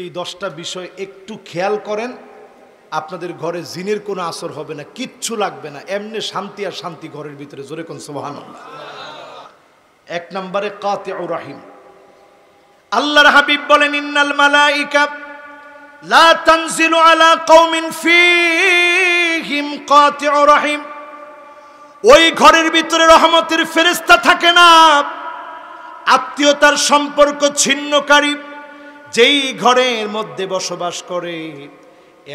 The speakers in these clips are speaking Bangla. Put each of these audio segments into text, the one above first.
এই 10টা বিষয় একটু খেয়াল করেন, আপনাদের ঘরে জিনের কোনো আসর হবে না, কিচ্ছু লাগবে না, এমনি শান্তি আর শান্তি ঘরের ভিতরে। জোরে কোন সুবহানাল্লাহ। 1 নম্বরে কাতিউর রহিম। আল্লাহর হাবিব বলেন, ইন্নাল মালাইকা লা তানজিলু আলা কওমিন ফীহিম কাতিউর রহিম। ওই ঘরের ভিতরে রহমতের ফেরেশতা থাকে না, আত্মীয়তার সম্পর্ক ছিন্নকারী যেই ঘরের মধ্যে বসবাস করে,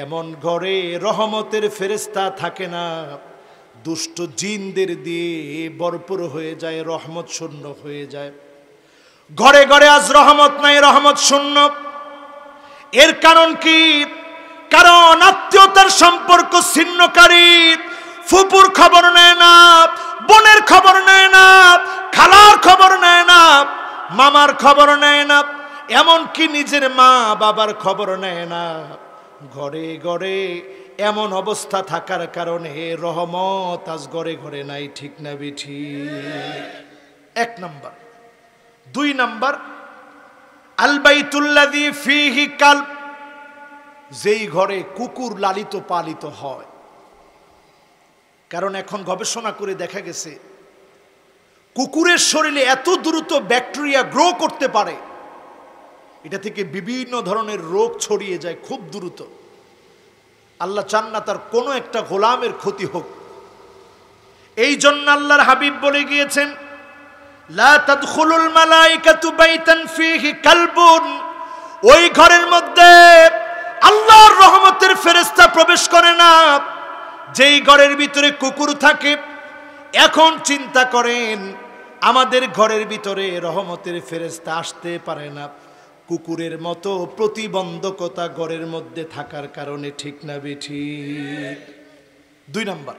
এমন ঘরে রহমতের ফেরেশতা থাকে না। দুষ্ট জিনদের দিয়ে ভরপুর হয়ে যায়, রহমত শূন্য হয়ে যায়। ঘরে ঘরে আজ রহমত নাই, রহমত শূন্য। এর কারণ কি? কারণ আত্মীয়তার সম্পর্ক ছিন্নকারী। ফুপুর খবর নেয় না, বোনের খবর নেয় না, খালার খবর নেয় না, মামার খবর নেয় না, এমনকি নিজের মা বাবার খবর নেয় না। ঘরে ঘরে এমন অবস্থা থাকার কারণে রহমত আজ ঘরে ঘরে নাই। ঠিক না বিঠি? 1 নাম্বার। 2 নাম্বার, আল বাইতুল্লাযী ফীহি কালব। যেই ঘরে কুকুর লালিত পালিত হয়। কারণ এখন গবেষণা করে দেখা গেছে কুকুরের শরীরে এত দ্রুত ব্যাকটেরিয়া গ্রো করতে পারে, এটা থেকে বিভিন্ন ধরনের রোগ ছড়িয়ে যায় খুব দ্রুত। আল্লাহ চান না তার কোনো একটা গোলামের ক্ষতি হোক। এই জন্য আল্লাহর হাবিব বলে গিয়েছেন, লা তাদখুলুল মালাইকাতু বাইতান ফীহি কালবুন। ওই ঘরের মধ্যে আল্লাহর রহমতের ফেরেশতা প্রবেশ করে না যেই ঘরের ভিতরে কুকুর থাকে। এখন চিন্তা করেন, আমাদের ঘরের ভিতরে রহমতের ফেরেশতা আসতে পারে না, কুকুরের মতো প্রতিবন্ধকতা ঘরের মধ্যে থাকার কারণে। ঠিক না বেঠি? 2 নাম্বার।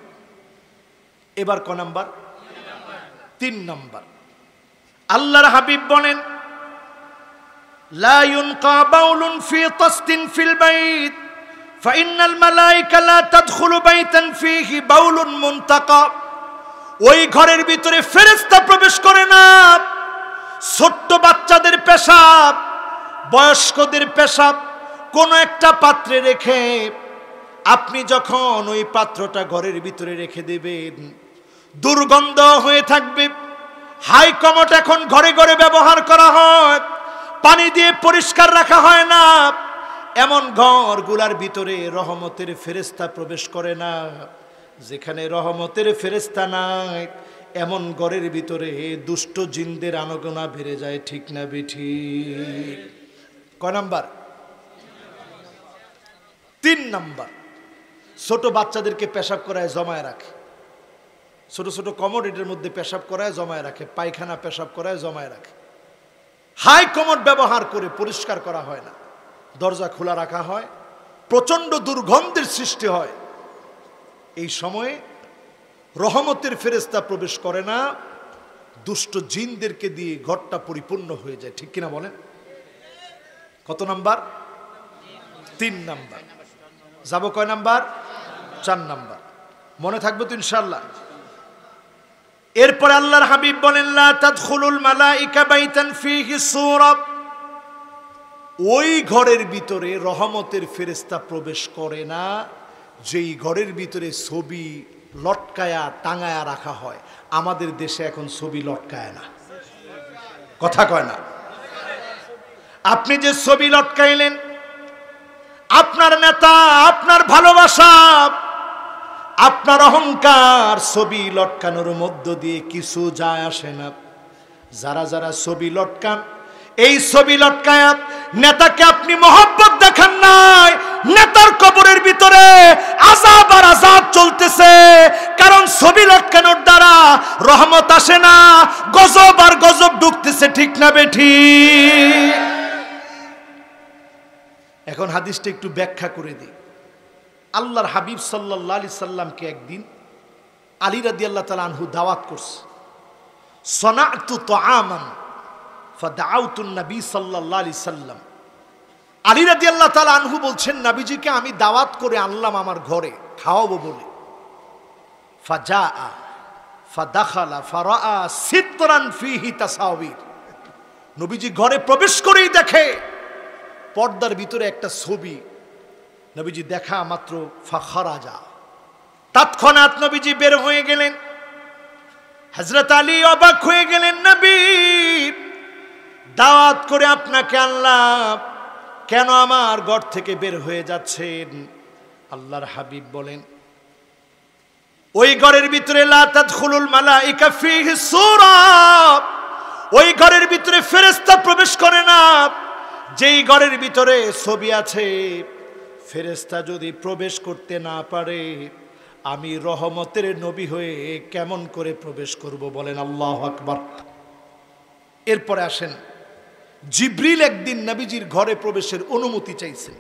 এবার ক নাম্বার? 3 নাম্বার। আল্লাহর হাবিব বলেন, লা ইউনকা বাউলুন ফি তাসতিন ফিল বাইত ফাইন্নাল মালাইকা লা তাদখুলু বাইতান ফীহি বাউলুন মুনতাকা। ওই ঘরের ভিতরে ফেরেশতা প্রবেশ করে না। ছোট্ট বাচ্চাদের পেশাব, বয়স্কদের পেশাব কোনো একটা পাত্রে রেখে আপনি যখন ওই পাত্রটা ঘরের ভিতরে রেখে দেবেন, দুর্গন্ধ হয়ে থাকবে। হাই কমোড এখন ঘরে ঘরে ব্যবহার করা হয়, পানি দিয়ে পরিষ্কার রাখা হয় না। এমন ঘরগুলার ভিতরে রহমতের ফেরেশতা প্রবেশ করে না। যেখানে রহমতের ফেরেশতা নাই, এমন ঘরের ভিতরে দুষ্ট জিনদের আনাগোনা বেড়ে যায়। ঠিক না বিঠি? কয় নাম্বার? 3 নাম্বার। ছোট বাচ্চাদেরকে পেশাব করায় জমায় রাখে, ছোট ছোট কমোডিটির মধ্যে পেশাব করায় জমায় রাখে, পায়খানা পেশাব করায় জমায় রাখে। হাই কমোড ব্যবহার করে পরিষ্কার করা হয় না, দরজা খোলা রাখা হয়, প্রচন্ড দুর্গন্ধের সৃষ্টি হয়। এই সময়ে রহমতের ফেরেশতা প্রবেশ করে না, দুষ্ট জিনদেরকে দিয়ে ঘরটা পরিপূর্ণ হয়ে যায়। ঠিক কিনা বলেন? কত নাম্বার? 3 নাম্বার। যাব কয় নাম্বার? 4 নাম্বার। মনে থাকবে তো ইনশাআল্লাহ? এরপর আল্লাহর হাবিব বলেন, লা তাদখুলুল মালাইকা বাইতান ফীহি সূরা। ওই ঘরের ভিতরে রহমতের ফেরেশতা প্রবেশ করে না যেই ঘরের ভিতরে ছবি লটকায়া টাঙায়া রাখা হয়। আমাদের দেশে এখন ছবি লটকায় না, কথা কয় না। আপনি যে ছবি লটকাইলেন, আপনার নেতা, আপনার ভালোবাসা, আপনার অহংকার, ছবি লটকানোর মধ্য দিয়ে কিছু যায় আসে না। যারা যারা ছবি লটকান, এই ছবি লটকায়া নেতাকে আপনি মহব্বত দেখান নাই, নেতার কবরের ভিতরে আযাব আর আযাব চলতেছে। কারণ ছবি লটকানোর দ্বারা রহমত আসে না, গজব আর গজব ঢুকতেছে। ঠিক না বেঠি? এখন হাদিসটা একটু ব্যাখ্যা করে দিই। আল্লাহর হাবিব সাল্লাল্লাহু আলাইহি সাল্লামকে একদিন আলী রাদিয়াল্লাহু তাআলা আনহু দাওয়াত করছে। সনাতু তাআমান ফাদাউতুন নবী সাল্লাল্লাহু আলাইহি সাল্লাম। আলী রাদিয়াল্লাহু তাআলা আনহু বলছেন, নবীজিকে আমি দাওয়াত করে আনলাম আমার ঘরে খাওয়াবো বলে। ফাজাআ ফাদাখালা ফারাআ সিতরান ফীহি তাসাওয়ির। নবীজি ঘরে প্রবেশ করেই দেখে পর্দার ভিতরে একটা ছবি নবীজি দেখা মাত্র ফাখারাজা, তৎক্ষণাৎ নবীজি বের হয়ে গেলেন। হযরত আলী অবাক হয়ে গেলেন, নবী দাওয়াত করে আপনাকে আনলাম, কেন আমার ঘর থেকে বের হয়ে যাচ্ছেন? আল্লাহর হাবিব বলেন, ওই ঘরের ভিতরে লা তাদখুলুল মালাইকা ফীহি সূরা, ওই ঘরের ভিতরে ফেরেশতা প্রবেশ করে না। যেই ঘরের ভিতরে ছবি আছে, ফেরেশতা যদি প্রবেশ করতে না পারে, আমি রহমতের নবী হয়ে কেমন করে প্রবেশ করব? বলেন আল্লাহু আকবার। এরপরে আসেন, জিবরিল একদিন নবীজির ঘরে প্রবেশের অনুমতি চাইছেন।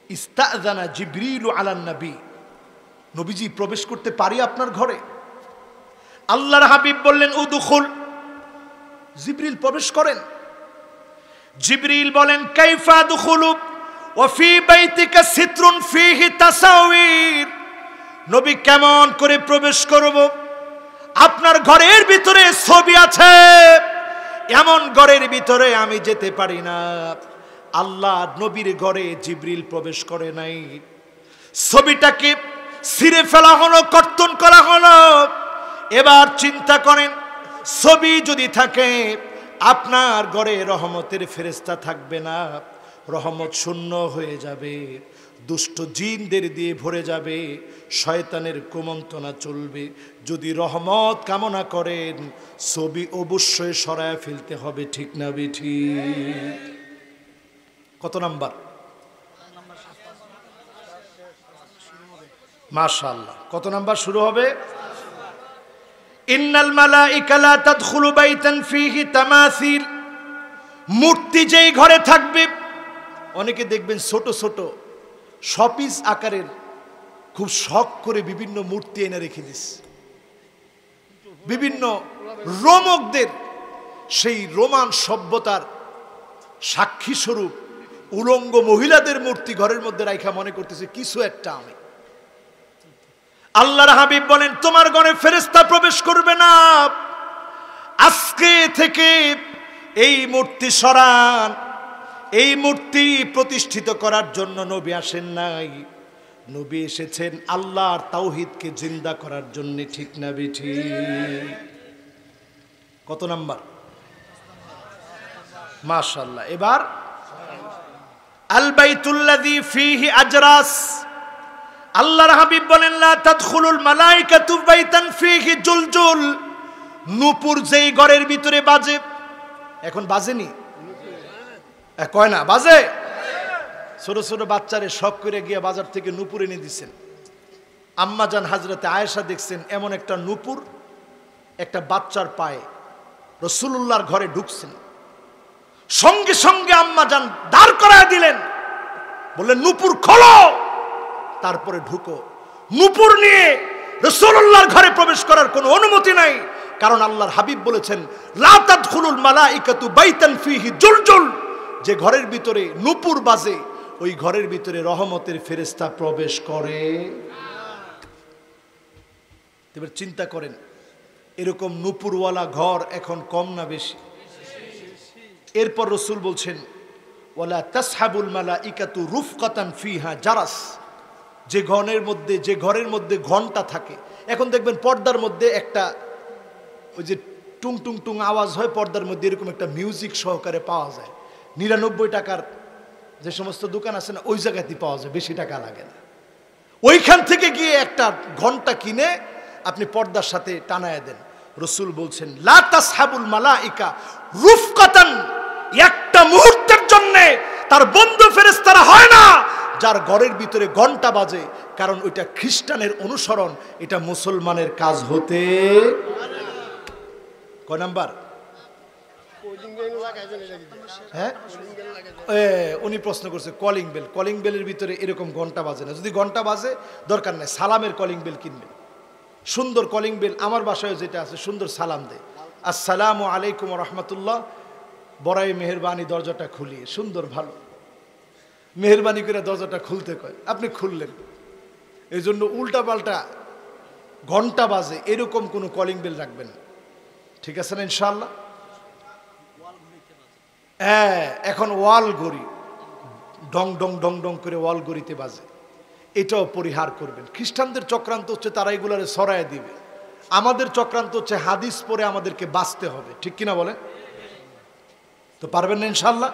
ইস্তাযানা জিবরিল আলান নবী, নবীজি প্রবেশ করতে পারি আপনার ঘরে? আল্লাহর হাবিব বললেন, উদখুল, জিবরিল প্রবেশ করেন। জিবরিল বলেন, কাইফা দুখুলু ওয়া ফি বাইতিকা সিতরুন ফীহি তাসাউইর, নবী কেমন করে প্রবেশ করব? আপনার ঘরের ভিতরে ছবি আছে, এমন ঘরের ভিতরে আমি যেতে পারি না। আল্লাহ নবীর ঘরে জিবরিল প্রবেশ করে নাই, ছবিটাকে ছিঁড়ে ফেলা হলো, কর্তন করা হলো। এবার চিন্তা করেন, ছবি যদি থাকে, আপনার ঘরে রহমতের ফেরেশতা থাকবে না, রহমত শূন্য হয়ে যাবে, দুষ্ট জিনদের দিয়ে ভরে যাবে, শয়তানের কুমন্ত্রণা চলবে। যদি রহমত কামনা করেন, ছবি অবশ্যই সরায় ফেলতে হবে, ঠিক না বেঠি? কত নাম্বার? মাশাআল্লাহ, কত নাম্বার শুরু হবে? ইন্নাল মালাইকা লা তাদখুলু বাইতান ফীহি তামাসিল, মূর্তি যেই ঘরে থাকবে, অনেকে দেখবেন ছোট ছোট শপিস আকারের খুব শখ করে বিভিন্ন মূর্তি এনে রেখে দিস, বিভিন্ন রোমকদের সেই রোমান সভ্যতার সাক্ষী স্বরূপ উলঙ্গ মহিলাদের মূর্তি ঘরের মধ্যে রাখা মনে করতেছে কিছু একটা আমি। আল্লাহর হাবিব বলেন, তোমার ঘরে ফেরেশতা প্রবেশ করবে না, আজকে থেকে এই মূর্তি সরান। এই মূর্তি প্রতিষ্ঠিত করার জন্য নবী আসেন নাই, নবী এসেছেন আল্লাহর তাওহীদকে জিন্দা করার জন্য, ঠিক না বেঠি? কত নাম্বার? মাশাআল্লাহ। এবার আল বাইতুল্লাযী ফীহি আজরাস, আল্লাহর হাবিব বলেন, লা তাদখুলুল মালাইকাতু বাইতান ফীহি জুলজুল, নূপুর যেই ঘরের ভিতরে বাজে, এখন বাজেনি, কয় না বাজে, ছোট ছোট বাচ্চারে শখ করে গিয়ে বাজার থেকে নূপুর এনে দিচ্ছেন। আম্মাজান হযরতে আয়েশা দেখছেন এমন একটা নূপুর একটা বাচ্চার পায়ে, রাসূলুল্লাহর ঘরে ঢুকছেন, সঙ্গে সঙ্গে আম্মাজান দাঁড় করায় দিলেন, বললেন নূপুর খোলো, তারপরে ঢুকো। নূপুর নিয়ে রাসূলুল্লাহর ঘরে প্রবেশ করার কোনো অনুমতি নাই, কারণ আল্লাহর হাবিব বলেছেন, লা তাদখুলুল মালাইকাতু বাইতান ফীহি জুলজুল, যে ঘরের ভিতরে নূপুর বাজে, ওই ঘরের ভিতরে রহমতের ফেরেশতা প্রবেশ করে। এবার চিন্তা করেন, এরকম নূপুরওয়ালা ঘর এখন কম না বেশি? এরপর রাসূল বলছেন, ওয়ালা তাসহাবুল মালাইকাতু রুফকাতান ফিহা জারাস, যে ঘরের মধ্যে ঘন্টা থাকে। এখন দেখবেন পর্দার মধ্যে একটা ওই যে টুং টুং টুং আওয়াজ হয়, পর্দার মধ্যে এরকম একটা মিউজিক সহকারে পাওয়া যায়। 99 টাকার যে সমস্ত দোকান আছে না, ওই জায়গাতেই পাওয়া যায়, বেশি টাকা লাগে না। ওইখান থেকে গিয়ে একটা ঘন্টা কিনে আপনি পর্দার সাথে টানায় দেন। রাসূল বলছেন, লা তাসহাবুল মালাইকা রুফকাতান, একটা মুহূর্তের জন্য তার বন্ধু ফেরেশতারা হয় না যার ঘরের ভিতরে ঘন্টা বাজে, কারণ ওইটা খ্রিস্টানের অনুসরণ, এটা মুসলমানের কাজ হতে। কয় নাম্বার? হ্যাঁ, উনি প্রশ্ন করছে কলিং বেল, কলিং বেলের ভিতরে এরকম ঘন্টা বাজে না। যদি ঘন্টা বাজে দরকার নাই, সালামের কলিং বেল কিনবে, সুন্দর কলিং বেল। আমার বাসায় যেটা আছে, সুন্দর সালাম দেয়, আসসালামু আলাইকুম রহমতুল্লাহ, বড়াই মেহেরবানি, দরজাটা খুলিয়ে সুন্দর ভালো মেহেরবানি করে দরজাটা খুলতে কয়, আপনি খুললেন। এই জন্য উল্টা পাল্টা ঘন্টা বাজে এরকম কোনো কলিং বেল রাখবেন, ঠিক আছে না ইনশাআল্লাহ? হ্যাঁ, এখন ওয়াল ঘড়ি, ডং ডং ডং ডং করে ওয়াল গড়িতে বাজে, এটাও পরিহার করবেন। খ্রিস্টানদের চক্রান্ত হচ্ছে তারা এগুলারে সরায় দিবে, আমাদের চক্রান্ত হচ্ছে হাদিস পড়ে আমাদেরকে বাঁচতে হবে, ঠিক কিনা বলেন? তো পারবেন না ইনশাল্লাহ?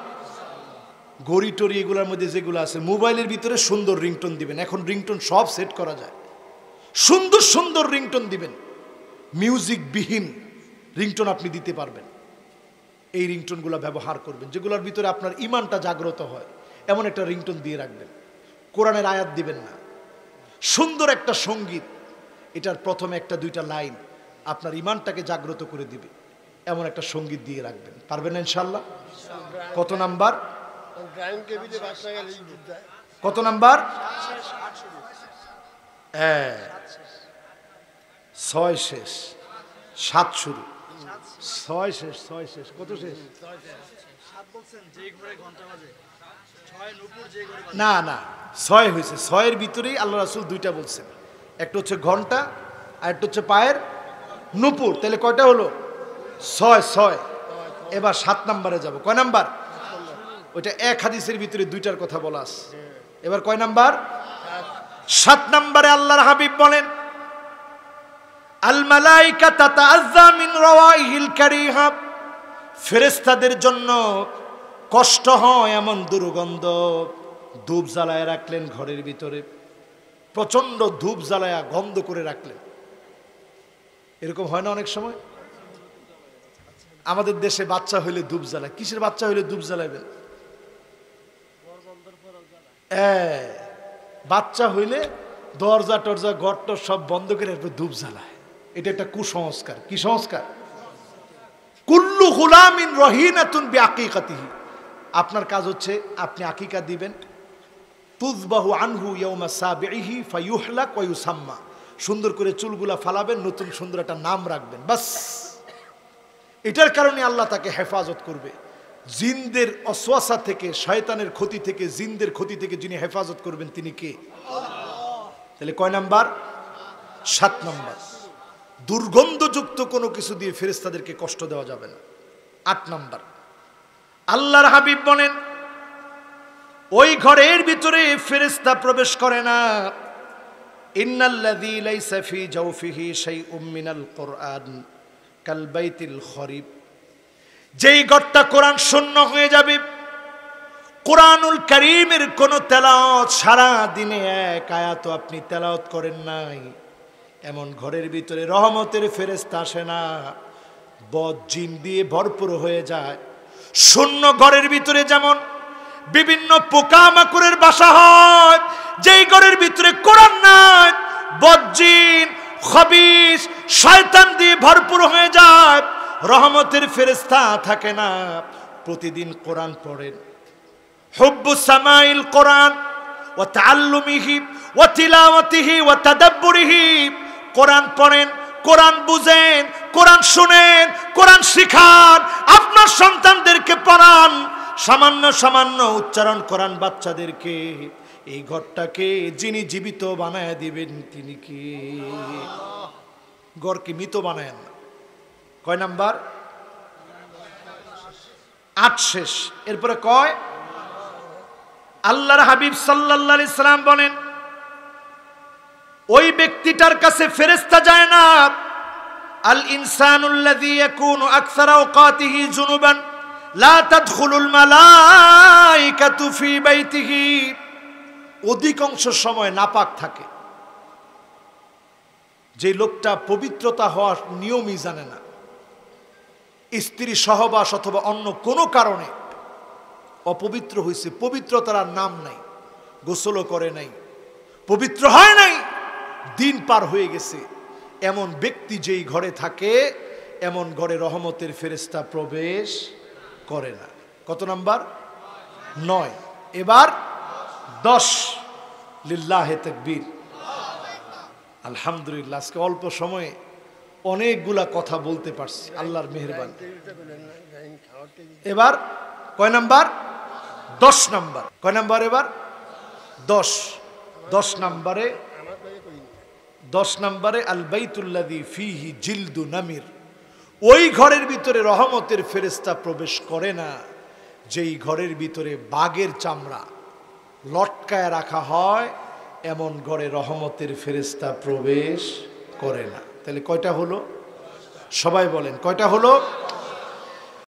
গড়ি টড়ি এগুলোর মধ্যে যেগুলো আছে, মোবাইলের ভিতরে সুন্দর রিংটোন দিবেন, এখন রিংটোন সব সেট করা যায়, সুন্দর সুন্দর রিংটোন দিবেন, মিউজিক বিহীন রিংটোন আপনি দিতে পারবেন। এই রিংটোনগুলো ব্যবহার করবেন, যেগুলোর ভিতরে আপনার ইমানটা জাগ্রত হয়, এমন একটা রিংটোন দিয়ে রাখবেন। কোরআনের আয়াত দিবেন না, সুন্দর একটা সঙ্গীত, এটার প্রথমে একটা দুইটা লাইন আপনার ইমানটাকে জাগ্রত করে দিবে, এমন একটা সঙ্গীত দিয়ে রাখবেন। পারবেন না ইনশাল্লাহ? কত নাম্বার? কত নাম্বার? 6 শেষ 7 শুরু, 6 শেষ 6 শেষ, কত শেষ? না না, 6 হয়েছে, 6-এর ভিতরেই আল্লাহ রাসূল দুইটা বলছেন, একটা হচ্ছে ঘন্টা আর একটা হচ্ছে পায়ের নুপুর, তাহলে কয়টা হলো? 6। এবার 7 নাম্বারে যাব। কয় নাম্বার? ওইটা এক হাদিসের ভিতরে দুইটার কথা বলা আছে। এবার কয় নাম্বার? 7 নাম্বারে আল্লাহর হাবিব বলেন, আল মালাইকা তাতাআযযা মিন রাওয়াইহিল কারিহা, ফেরেশতাদের জন্য কষ্ট হয় এমন দুর্গন্ধ, ধূপ জ্বালায় রাখলেন ঘরের ভিতরে, প্রচন্ড ধূপ জ্বালায়া গন্ধ করে রাখলেন। এরকম হয় না অনেক সময়? আমাদের দেশে বাচ্চা হইলে ধূপ জ্বালায়। কিসের বাচ্চা হইলে ধূপ জ্বালাবেন? বাচ্চা হইলে দরজা টরজা ঘরটা সব বন্ধ করে ধূপ জ্বালায়, এটা একটা কুসংস্কার। কি সংস্কার? কুল্লু গুলামিন রহিনাতুন বিআকিকাতিহি, আপনার কাজ হচ্ছে আপনি আকিকা দিবেন, তুযবাহু আনহু ইয়াউমা সাবিহি ফায়ুহলাক ওয়া ইউসাম্মা, সুন্দর করে চুলগুলা ফালাবেন, নতুন সুন্দর একটা নাম রাখবেন, বাস। এটার কারণে আল্লাহ তাকে হেফাজত করবে জিনদের অসওয়াসা থেকে, শয়তানের ক্ষতি থেকে, জিনদের ক্ষতি থেকে যিনি হেফাজত করবেন তিনি কে? তাহলে কয় নাম্বার? 7 নাম্বার। দুর্গন্ধযুক্ত কোনো কিছু দিয়ে ফেরেশতাদেরকে কষ্ট দেওয়া যাবে না। 8 নাম্বার, আল্লাহর হাবিব বলেন, ওই ঘরের ভিতরে ফেরেশতা প্রবেশ করে না। ইন্নাল্লাযী লাইসা ফি জাওফিহি শাইউম মিনাল কুরআন কাল বাইতিল খরিব, যেই ঘরটা কোরআন শূন্য হয়ে যাবে, কোরআনুল কারীমের কোন তেলাওয়াত সারা দিনে এক আয়াত আপনি তেলাওয়াত করেন নাই, এমন ঘরের ভিতরে রহমতের ফেরেশতা আসে না, বদ জিন দিয়ে ভরপুর হয়ে যায়। শূন্য ঘরের ভিতরে যেমন বিভিন্ন পোকামাকড়ের বাসা হয়, যেই ঘরের ভিতরে কোরআন নাই, বদ জিন খবিস শয়তান দিয়ে ভরপুর হয়ে যায়, রহমতের ফেরেশতা থাকে না। প্রতিদিন কোরআন পড়েন, হুব্বুস সামাইল কোরআন ওয়া তাআল্লুমিহি ওয়া তিলাওয়াতিহি ওয়া তাদাব্বুরিহি, কোরআন পড়েন, কোরআন বুঝেন, কোরআন শুনেন, কোরআন শিখান, আপনার সন্তানদেরকে পড়ান, সামান্য সামান্য উচ্চারণ করান বাচ্চাদেরকে। এই ঘরটাকে যিনি জীবিত বানায় দিবেন তিনি কি? ঘরকে মৃত বানায় না। কয় নাম্বার? 8 শেষ। এরপরে কয়, আল্লাহর হাবিব সাল্লাল্লাহু আলাইহি সাল্লাম বলেন, ওই ব্যক্তিটার কাছে ফেরেশতা যায় না, আল ইনসানুল্লাযী ইয়াকুনু আকসারা আওকাতিহি জুনুবান লা তাদখুলুল মালাইকাতু ফি বাইতিহি, অধিকাংশ সময় নাপাক থাকে। যে লোকটা পবিত্রতা হওয়ার নিয়মই জানে না, স্ত্রী সহবাস অথবা অন্য কোনো কারণে অপবিত্র হয়েছে, পবিত্রতার আর নাম নাই, গোসলও করে নাই, পবিত্র হয় নাই, দিন পার হয়ে গেছে, এমন ব্যক্তি যেই ঘরে থাকে, এমন ঘরে রহমতের ফেরেশতা প্রবেশ করে না। কত নাম্বার? 9। এবার 10। লিল্লাহে তাকবীর, আলহামদুলিল্লাহ। আজকে অল্প সময়ে অনেকগুলা কথা বলতে পারছি, আল্লাহর মেহেরবানি। এবার কয় নাম্বার? 10 নাম্বার। কয় নাম্বার এবার? 10। 10 নাম্বারে, 10 নাম্বারে আল বাইতুল্লাযী ফীহি জিলদু নামির, ওই ঘরের ভিতরে রহমতের ফেরেশতা প্রবেশ করে না যেই ঘরের ভিতরে বাঘের চামড়া, লটকায় রাখা হয়, এমন ঘরে রহমতের ফেরেশতা প্রবেশ করে না। তাহলে কয়টা হলো? সবাই বলেন কয়টা হলো?